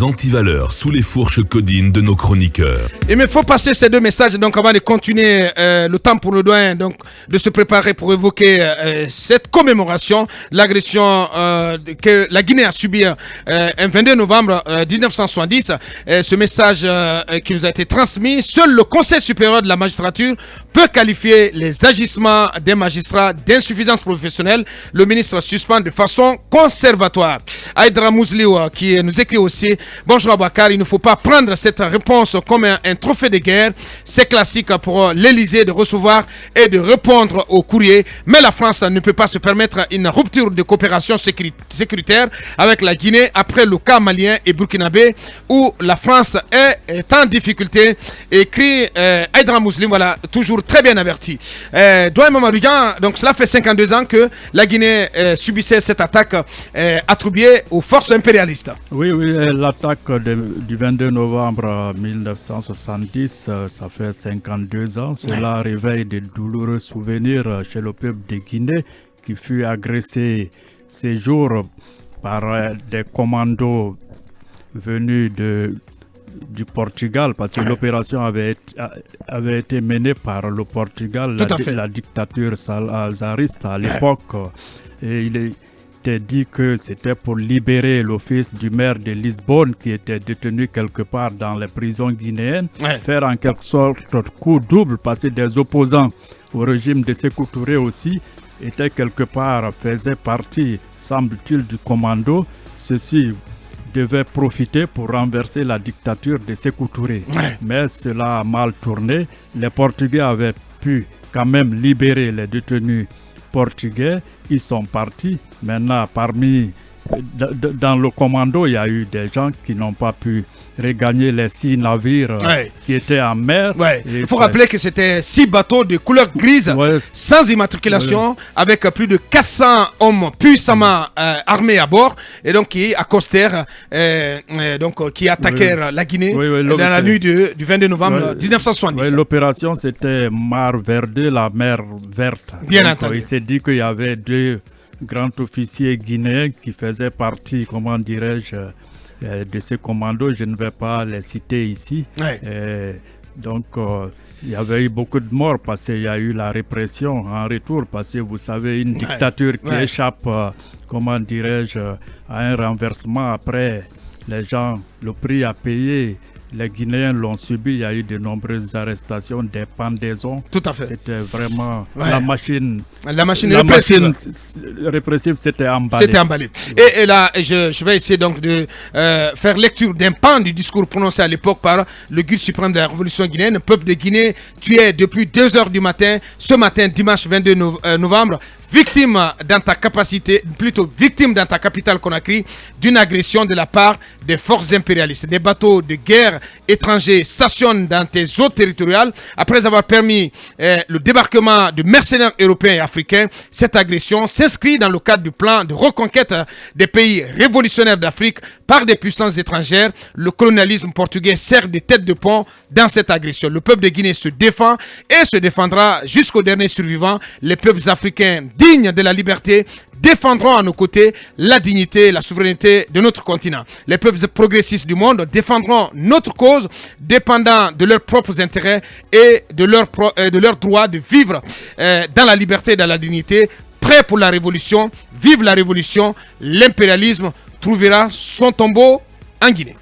les antivaleurs sous les fourches codines de nos chroniqueurs. Il me faut passer ces deux messages donc avant de continuer le temps pour le doyen donc de se préparer pour évoquer cette commémoration de l'agression que la Guinée a subie un 22 novembre 1970. Ce message qui nous a été transmis, seul le Conseil supérieur de la magistrature peut qualifier les agissements des magistrats d'insuffisance professionnelle. Le ministre suspend de façon conservatoire. Aïdra Mouzliou qui nous écrit aussi: bonjour Abakar, il ne faut pas prendre cette réponse comme un trophée de guerre. C'est classique pour l'Élysée de recevoir et de répondre aux courriers, mais la France ne peut pas se permettre une rupture de coopération sécuritaire avec la Guinée après le cas malien et burkinabé où la France est en difficulté. Écrit Aïdra Mouzlim, voilà, toujours très bien averti. Doyen Mamadou Dian, donc cela fait 52 ans que la Guinée subissait cette attaque attribuée aux forces impérialistes. Oui, l'attaque du 22 novembre 1970, ça fait 52 ans. Cela réveille de douloureux souvenirs chez le peuple de Guinée qui fut agressé ces jours par des commandos venus du Portugal, parce que l'opération avait été menée par le Portugal, la dictature salazariste à l'époque. Et il était dit que c'était pour libérer le fils du maire de Lisbonne qui était détenu quelque part dans les prisons guinéennes, faire en quelque sorte coup double, parce que des opposants au régime de Sékou Touré aussi étaient quelque part, faisaient partie, semble-t-il, du commando. Ceci devait profiter pour renverser la dictature de Sékou Touré. Mais cela a mal tourné. Les Portugais avaient pu quand même libérer les détenus portugais. Ils sont partis. Maintenant, dans le commando, il y a eu des gens qui n'ont pas pu regagner les 6 navires qui étaient en mer. Il faut rappeler que c'était 6 bateaux de couleur grise, sans immatriculation, avec plus de 400 hommes puissamment armés à bord, et donc qui accostèrent, qui attaquèrent la Guinée dans la nuit du 22 novembre 1970. L'opération, c'était Mar Verde, la mer verte. Bien entendu. Il s'est dit qu'il y avait 2 grands officiers guinéens qui faisaient partie, comment dirais-je, de ces commandos. Je ne vais pas les citer ici. Donc, il y avait eu beaucoup de morts parce qu'il y a eu la répression en retour, parce que vous savez, une dictature qui échappe, comment dirais-je, à un renversement après, les gens, le prix à payer. Les Guinéens l'ont subi, il y a eu de nombreuses arrestations, des pendaisons. Tout à fait. C'était vraiment la machine répressive s'était emballée. Et là, je vais essayer donc de faire lecture d'un pan du discours prononcé à l'époque par le guide suprême de la révolution guinéenne. Le peuple de Guinée tué depuis 2h du matin, ce matin, dimanche 22 novembre, victime dans ta capitale Conakry d'une agression de la part des forces impérialistes. Des bateaux de guerre étrangers stationnent dans tes eaux territoriales après avoir permis le débarquement de mercenaires européens et africains. Cette agression s'inscrit dans le cadre du plan de reconquête des pays révolutionnaires d'Afrique par des puissances étrangères. Le colonialisme portugais sert de tête de pont dans cette agression. Le peuple de Guinée se défend et se défendra jusqu'au dernier survivant. Les peuples africains dignes de la liberté défendront à nos côtés la dignité et la souveraineté de notre continent. Les peuples progressistes du monde défendront notre cause dépendant de leurs propres intérêts et de leur droit de vivre dans la liberté et dans la dignité. Prêts pour la révolution, vive la révolution, l'impérialisme trouvera son tombeau en Guinée.